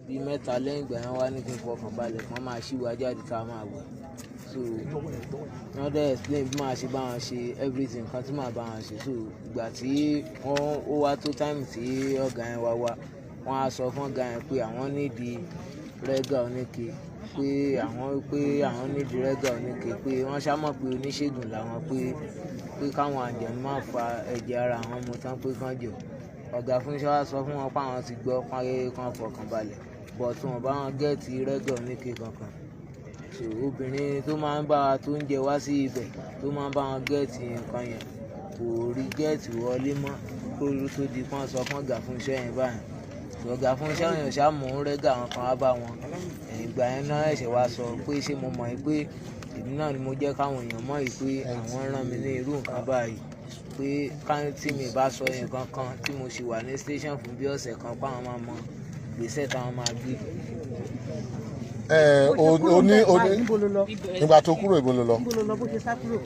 bíi mẹ́ta lẹ́yìn ìgbà yẹn wá ní kí n fọkàn balẹ̀ wọ́n máa ṣí wa jáde ká máa wẹ̀. So wọ́n dẹ̀ explain bí màá ṣe bá wọn ṣe everything kan tí màá bá wọn ṣe. So ìgbà tí ó wá tó time tí ọ̀gá yẹn wá wọ́n á sọ fún ọ̀gá yẹn pé àwọn nídìí rẹ́gà oníke pé àwọn nídìí rẹ́gà oníke pé wọ́n ṣámọ̀ pé oníṣègùn làwọn pé káwọn àjẹ̀nú máa fa ẹ̀jẹ̀ ara àwọn ọmọ tán pé kán jọ. Ọ̀gá Fúnṣọ́ wá sọ fún wọn pé àwọn ti gbọ́ páyé kan fọkàn balẹ̀ but wọn bá wọn gẹ́ẹ̀tì rẹ́gà oníke kankan. So obìnrin tó máa ń bá wa tó ń jẹ wá sí ibẹ̀ tó máa ń bá wọn gẹ́ẹ̀tì nǹkan yẹn kò rí gẹ́ẹ̀tì wọlé mọ́ kó tó di pọ́n sọ fún Ọ̀gá Fúnṣọ́ yẹn báyìí. Ọ̀gá Fúnṣọ́ yẹn ṣàmú rẹ́gà wọn kan wá bá wọn. Ìgbà yẹn náà ẹ̀ṣẹ̀ wá sọ pé ṣé mo mọ̀ pé èmi náà ni mo jẹ́ káwọn èèyàn mọ̀ pé àwọn rán mi ní irú nǹkan báyìí pé tí mi bá sọ nǹkan kan tí mo ṣì wà ní station fún bí ọ̀sẹ̀ kan páwọn máa mọ gbèsè táwọn máa gbé. Nígbà tó kúrò ibo ló lọ? Bó ṣe sá kúrò?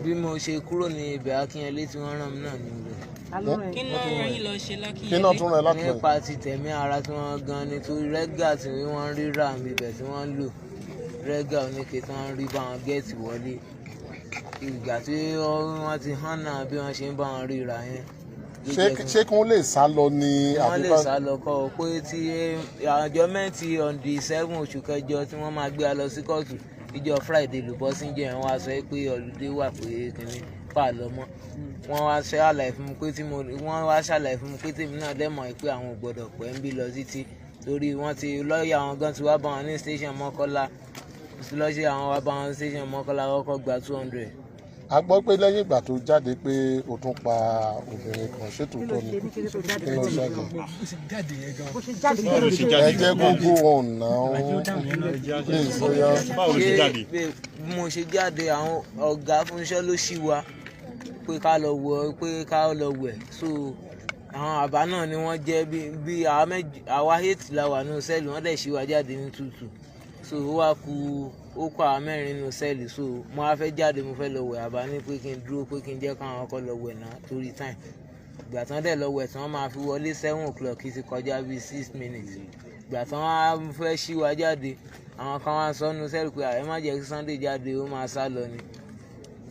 Bí mo ṣe kúrò ní ibẹ̀ Akínyẹlé tí wọ́n rán mi náà ní ibẹ̀. Kí ló rán yín lọ ṣe lákìnyẹlé? Kí náà tún rán ẹ láti rẹ̀? Nípa ti tẹ̀mí ara tí wọ́n gan ni torí rẹ́gà tí wọ́n rí rà mí ibẹ̀ tí wọ́n lò rẹ́gà oníke tí wọ́n rí bá wọn gẹ́ẹ̀tì wọlé. Ìgbà tí wọ́n ti hàn náà bí wọ́n ṣe ń bá wọn ríra yẹn. Ṣé kí wọ́n lè sá lọ ní àbúkọ́? Wọ́n lè sá lọ kọ́ ọ pé tí àjọmẹ́ǹtì on the 7 oṣù kẹjọ tí wọ́n máa gbé a lọ sí kóòtù ìjọ Friday ló bọ́ sí jẹ́ wọ́n á sọ pé ọ̀lùdé wà pé kìnní fà lọ mọ́. Wọ́n wá ṣàlàyé fún mi pé tèmi náà dẹ́mọ̀ pé àwọn ò gbọ́dọ̀ pẹ́ ń bí lọ títí torí wọ́n ti lọ́ọ̀yà àwọn gan ti wá bá wọn ní station Mọ́kọ́lá lọ́ọ̀yà àwọn wá bá wọn ní station Mọ́kọ́lá kọ́kọ́ gba 200. A gbọ́ pé lẹ́yìn ìgbà tó jáde pé o tún pa obìnrin kan ṣètò tó ní kí ló ṣẹlẹ̀? Ẹ jẹ́ gbogbo ọ̀nà mo ṣe jáde àwọn Ọ̀gá Fúnṣọ́ ló ṣì wá pé ká lọ wẹ̀ so àwọn àbá náà ni wọ́n jẹ́ bí àwa 8 la wà nínú sẹ́ẹ̀lì wọ́n dẹ̀ ṣì wá jáde ní 2-2 so ó kọ àwọn 4 nínú sẹ́ẹ̀lì so mo wá fẹ́ jáde mo fẹ́ lọ wẹ̀ àbá ní pé kí n dúró pé kí n jẹ́ káwọn ọkọ lọ wẹ̀ náà torí time ìgbà tán dẹ̀ lọ wẹ̀ tí wọ́n máa fi wọlé 7 o'clock ti kọjá bíi 6 minutes ìgbà tán wá fẹ́ ṣí wa jáde àwọn kan wá sọ nínú sẹ́ẹ̀lì pé ààrẹ má jẹ́ kí Sunday jáde ó máa sá lọ ni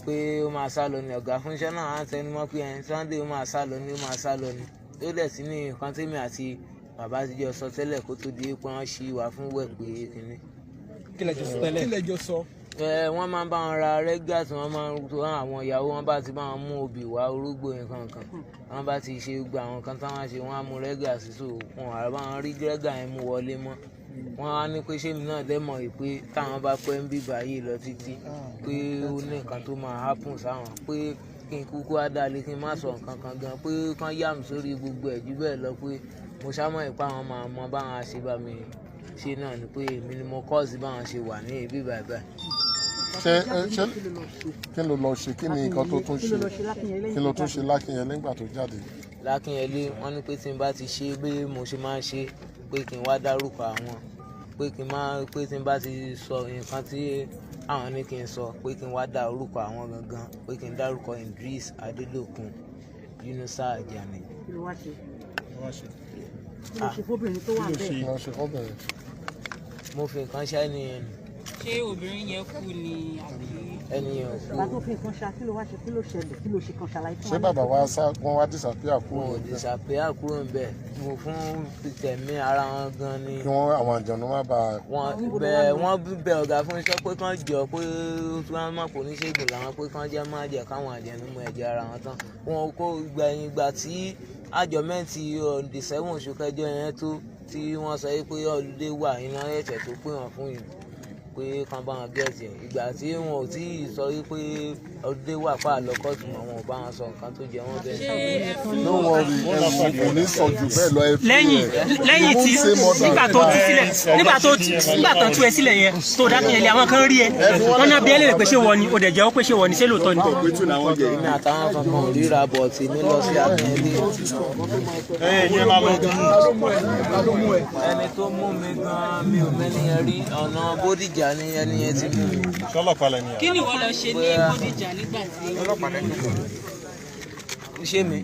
pé ó máa sá lọ ni Ọ̀gá Fúnṣọ́ náà á tẹnu mọ́ pé Sunday ó máa sá lọ ni ó dẹ̀ sí ní nǹkan tèmi àti bàbá ti jọ sọ tẹ́lẹ̀ kó tó di pé wọ́n ṣí wa fún wẹ̀ pé kínní. Kí lẹ́jọ́ sọ? Wọ́n máa ń bá wọn ra rẹ́gà tí wọ́n máa ń tó àwọn ìyàwó wọn bá ti bá wọn mú obì wá orógbó nǹkan kan wọ́n bá ti ṣe gbogbo àwọn kan táwọn ṣe wọ́n á mú rẹ́gà sí so wọn àrà bá wọn rí rẹ́gà yẹn mú wọlé mọ́ wọ́n á ní pé ṣémi náà dẹ́mọ̀ pé táwọn bá pẹ́ ń bíbá yìí lọ títí pé ó ní nǹkan tó máa hápùn sáwọn pé kí n kúkú á dalẹ̀ kí n má sọ nǹkan kan gan pé kán yà mí sórí gbogbo ẹ̀ jù bẹ́ẹ̀ lọ pé mo ṣámọ̀ ìpá àwọn máa mọ báwọn ṣe bá mi ṣe náà ni pé èmi ni mo kọ́ọ̀sì báwọn ṣe wà ní ibi báyìí. Kí ló lọ ṣe kí ni nǹkan tó tún ṣe kí ló tún ṣe Lákínyẹlé nígbà tó jáde? Lákínyẹlé wọ́n ní pé tí n bá ti ṣe bí mo ṣe máa ń ṣe pé kí n wá dárúkọ àwọn pé tí n bá ti sọ nǹkan tí àwọn ní kí n sọ pé kí n wá dá orúkọ àwọn gangan pé kí n dárúkọ Idris Adélòkun Yunusa Ajani. Kí ló wá ṣe? Kí ló ṣe fóbìnrin tó wà bẹ́ẹ̀? Mo fi nǹkan ṣá ẹnìyẹn nù. Ṣé obìnrin yẹn kú ni àbí? Ẹnìyẹn ò kú. Bàbá tó fi nǹkan ṣá kí ló wá ṣe kí ló ṣẹlẹ̀ kí ló ṣe kan ṣàlàyé fún wa. Ṣé bàbá wọn wá disappear kúrò níbẹ̀? Wọn ò disappear kúrò níbẹ̀. Mo fún tẹ̀mí ara wọn gan ni. Kí àwọn àjọ̀nú má bàa. Wọ́n bẹ Ọ̀gá Fúnṣọ́ pé kán jọ pé wọ́n mọ̀ pé oníṣègùn làwọn pé kán jẹ́ má jẹ́ káwọn àjẹnú mú ẹ̀jẹ̀ ara wọn tán. Wọn kó gbẹ̀yìn ìgbà tí àjọmẹ́ǹtì on the 7 oṣù kẹjọ yẹn tó tí wọ́n sọ pé ọ̀lùdé wà iná ẹ̀ṣẹ̀ tó pé wọ́n fún yìí pé kán bá wọn gẹ̀ẹ́sì ìgbà tí wọn ò tí ì sọ pé ọdẹ wà pa àlọ́kọ́tù mọ́ wọn ò bá wọn sọ nǹkan tó jẹ wọ́n bẹ́ẹ̀. ló wọ́n rí ẹ̀sùn kò ní sọ jù bẹ́ẹ̀ lọ ẹ fi lẹ́yìn tí nígbà tó tú sílẹ̀ nígbà tó tú ẹ sílẹ̀ yẹn tó Dákínyẹlé àwọn kan rí ẹ wọn náà bí ẹ lè rè pé ṣé wọ́n ni o dẹ̀ jẹ́ ó pé ṣé wọ́n ni ṣé lóòótọ́ ni. èmi àtàwọn kankan ò ríra bọ̀ tí mi lọ sí Akínyẹlé. ẹni tó mú mi gan mi ò mẹ́niyẹn rí ọ̀nà Bódìjà ni ẹni yẹn ti mú mi. Kí ni wọ́n lọ ṣe ní Bódìjà nígbà tí ṣé mi.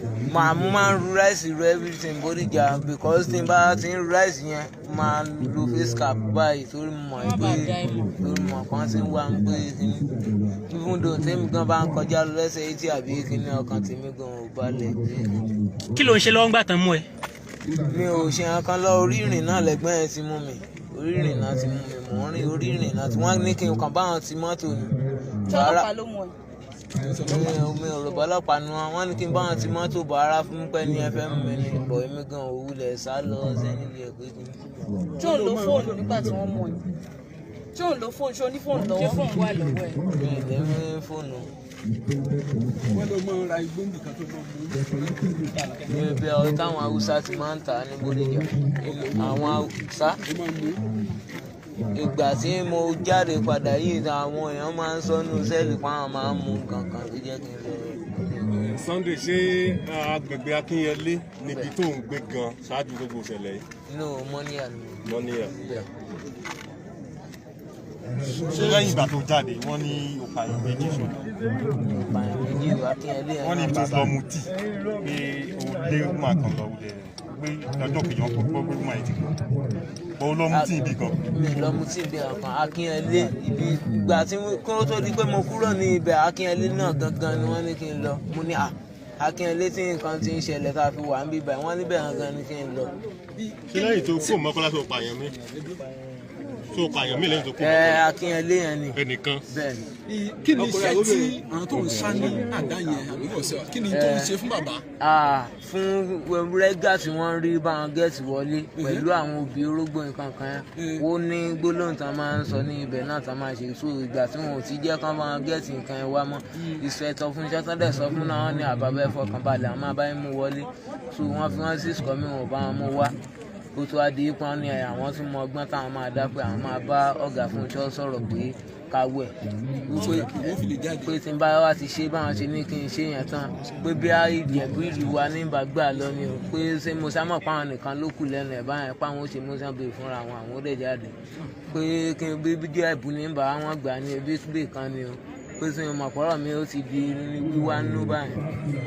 mo máa ń ru ráìsì ru everything Bódìjà because tí n bá ti ń ru ráìsì yẹn máa lo face cap báyìí torí mo mọ̀ pé torí mo mọ̀ kàn ti ń wá ń pé kíní even though tèmi gan bá ń kọjá lọ lẹ́sẹ̀ etí àbí kíní ọkàn tèmi gan ò balẹ̀ pé. kí ló ń ṣe lọ́wọ́ ńgbà tán mú ẹ. mi ò ṣe nǹkan lọ orí ìrìn náà lẹ́gbẹ́ yẹn ti mú mi orí ìrìn náà ti mú mi mò ń rìn orí ìrìn náà tí wọ́n ní kí n kàn báwọn ti mọ́tò ni. Ọlọ́pàá ló mú ẹ. mi ò rò bọ́lọ́pàá ni wọ́n ní kí n báwọn ti mọ́tò bọ̀ ara fún pẹ́ ní ẹfẹ́ mi ní ìbọ̀ èmi gan òwúlẹ̀ sá lọ sẹ́yìn ilé ẹ̀pẹ́ kí. tí ò ń lo fóònù nígbà tí wọ́n mú ẹ. tí ò ń lo fóònù ṣé o ní fóònù lọ́wọ́. ṣé fóònù wà lọ́wọ́ ẹ. mi ì lẹ́mí fóònù. wọ́n ló máa ń ra igbó nìkan tó máa ń mú. ibi ọ̀rẹ́ táwọn haúsá ti máa ń tà ní Bódìjà àwọn haúsá ìgbà tí mo jáde padà yìí àwọn èèyàn máa ń sọnù sẹ́ẹ̀lì páwọn máa ń mú kankan tó jẹ́ kí n lọ. Sunday ṣé agbègbè Akínyẹlé níbi tó ń gbé gan ṣáájú gbogbo ìṣẹ̀lẹ̀ yìí. inú mọ́níyà ni. Mọ́níyà. ṣé lẹ́yìn ìgbà tó jáde wọ́n ní òpààyàn méjì ṣọ̀dọ̀. òpààyàn méjì Akínyẹlé yẹn. wọ́n ní ìgbà tó mu tíì pé o lé máa kàn lọ wulẹ̀ pé ọjọ́ kejì wọn kò gbọ́ pé máa ti kàn. o lọ mu tíì ibi kan. mi lọ mu tíì ibi kan Akínyẹlé ibi ìgbà tí kúrò tó di pé mo kúrò ní ibẹ̀ Akínyẹlé náà gangan ni wọ́n ní kí n lọ mo ní Akínyẹlé tí nǹkan ti ń ṣẹlẹ̀ tá a fi wà ń bíbẹ̀ wọ́n níbẹ̀ gangan ni kí n lọ. ṣé lẹ́yìn tó kó Mọ́kọ́lá tó pààyàn mi tó pààyàn mi lẹ́yìn tó kó Akínyẹlé yẹn ni. ẹnìkan. bẹ́ẹ̀ni. kí ni iṣẹ́ tí àwọn tó ń sá ní àdá yẹn àbí ọ̀sẹ̀ kí ni tó ń ṣe fún bàbá. fún rẹ́gà tí wọ́n rí báwọn gẹ̀ẹ́tì wọlé pẹ̀lú àwọn òbí orógbó nǹkan kan yẹn ó ní gbólóhùn tán máa ń sọ ní ibẹ̀ náà tán máa ṣe so ìgbà tí wọn ò ti jẹ́ kán báwọn gẹ̀ẹ́tì nǹkan yẹn wá mọ́ ìṣẹ̀tọ̀ fún iṣẹ́ tán dẹ̀ sọ fún náà wọ́n ní àbábẹ́ fọkànbalẹ̀ àwọn máa bá yín mú wọlé so wọ́n fi wọ́n sí ìsìkọ́mí wọn ò bá wọn mú wá kó tó wá di pọ́n ní àwọn tún mọ ọgbọ́n táwọn máa dá pé àwọn máa bá ọ̀gá fún iṣẹ́ sọ̀rọ̀ pé káwẹ̀ pé tí n bá wá ti ṣe báwọn ṣe ní kí n ṣe yẹn tán pé bí ìjẹ̀bú ìlú wa ní ìbàgbà lọ ni o pé ṣé mo sá mọ̀ páwọn nìkan ló kù lẹ́nu ẹ̀ báyẹn páwọn ó ṣe mo sá bèè fúnra àwọn ó dẹ̀ jáde pé kí n bí jẹ́ ẹ̀bù ní bá wọn gbà ní ebi síbè kan ni o pé tí mo mọ̀ pọ̀rọ̀ mi ó ti di wíwá nínú báyìí.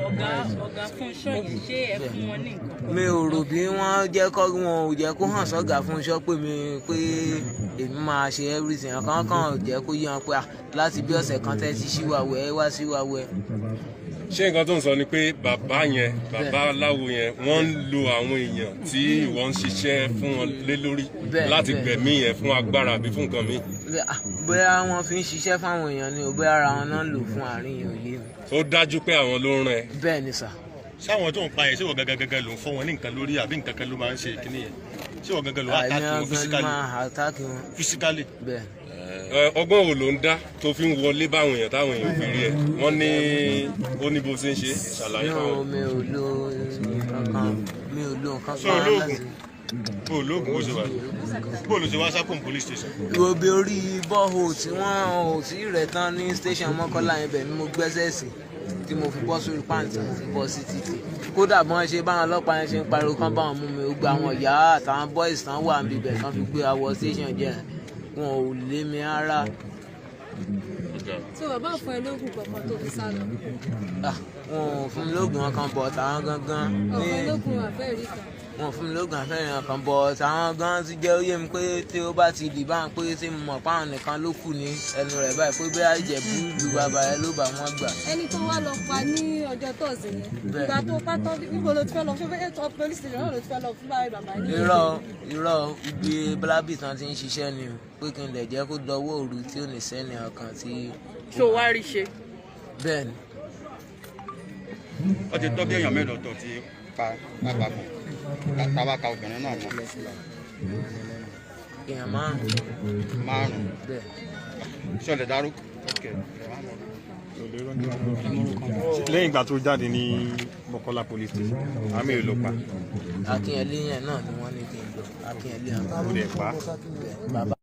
ọ̀gá fún iṣọ́ yìí ṣé ẹ fún wọn ní nǹkan. mi ò rò bí wọ́n jẹ́ kọ́ wọn ò jẹ́ kó hàn sọ́gà fún iṣọ́ pé èmi máa ṣe everything kankan jẹ́ kó yí wọn pé láti bí ọ̀sẹ̀ kan tẹ́ ti ṣíwáwẹ́ wá síwáwẹ́. ṣé nǹkan tó ń sọ ni pé bàbá yẹn bàbá aláwo yẹn wọ́n ń lo àwọn èèyàn tí ìwọ ń ṣiṣẹ́ fún wọn lé lórí láti gbẹ̀mí yẹn fún agbára àbí fún nǹkan míì. bóyá wọ́n fi ń ṣiṣẹ́ fáwọn èèyàn ni ò bóyá ara wọn náà lò fún àárín yìí òye mi. ó dájú pé àwọn ló ń rán ẹ. bẹ́ẹ̀ ni sà. ṣáwọn tó ń pa yẹn ṣé wọ́n gẹ́gẹ́ ló ń fọ́ wọn ní nǹkan lórí àbí nǹkan kan ló máa ń ṣe ìkíní yẹn ṣé wọ́n gẹ́gẹ́ ló àtàkì wọn physically. bẹ́ẹ̀ ọgbọ́n wo ló ń dá tó fi ń wọlé báwọn èèyàn táwọn èèyàn fi rí ẹ wọ́n ní ó ní bó ṣe ń ṣe ṣàlàyé fáwọn. mi ò lo nǹkan kan sọ olóògùn bó ṣe wà bó ló ṣe wá sápò police station. ìròbí orí bọ́ọ̀hù tí wọ́n ò sí rẹ̀ tán ní station Mọ́kọ́lá yẹn bẹ̀ ni mo gbẹ́sẹ̀ sí tí mo fi bọ́ sórí pàǹtí mo fi bọ́ sí títì kódà bí wọ́n ṣe báwọn ọlọ́pàá yẹn ṣe ń pariwo kán báwọn mú mi ó gba àwọn ìyá àtàwọn boys tán wà níbẹ̀ tán fi gbé àwọ̀ station jẹ́ wọn ò lé mi rárá. tí wọ́n bá fún ẹ lóògùn kankan tó fi sá lọ. wọn ò fún mi lóògùn kan bọ̀ táwọn gangan ní ọ̀fẹ́ lóògùn àfẹ́rí kan. wọn ò fún mi lóògùn àfẹ́rí kan bọ̀ táwọn gan ti jẹ́ ó yé mi pé tí ó bá ti dì báwọn pé tí mo mọ̀ páwọn nìkan ló kù ní ẹnu rẹ̀ báyìí pé bí Ìjẹ̀bú ìlú bàbá ẹ ló bá wọn gbà. ẹni tó wá lọ pa ní ọjọ́ tọ́sí yẹn ìgbà tó bá tọ́ níbo ló ti fẹ́ lọ fún bẹ́ẹ̀ tó police station náà ló ti fẹ́ lọ fún báyìí bàbá yìí. irọ́ ibi blábì tán ti ń ṣiṣẹ́ ni pé kí n lè jẹ́ kó dọwọ́ òru tí ò ní sẹ́ni ọkàn tí. ṣó wá rí ṣe. bẹ́ẹ̀ ni. ó ti tọ́ bí èèyàn mélòó tó ti pa lápapọ̀ tábàkà obìnrin náà mọ́. èèyàn márùn-ún. bẹ́ẹ̀. ṣé o lè dárúkọ. lẹ́yìn ìgbà tó jáde ní Mọ́kọ́lá police station àmì èlò pa. Akínyẹlé yẹn náà ni wọ́n ní kí n lọ Akínyẹlé àwọn. ó lè pa.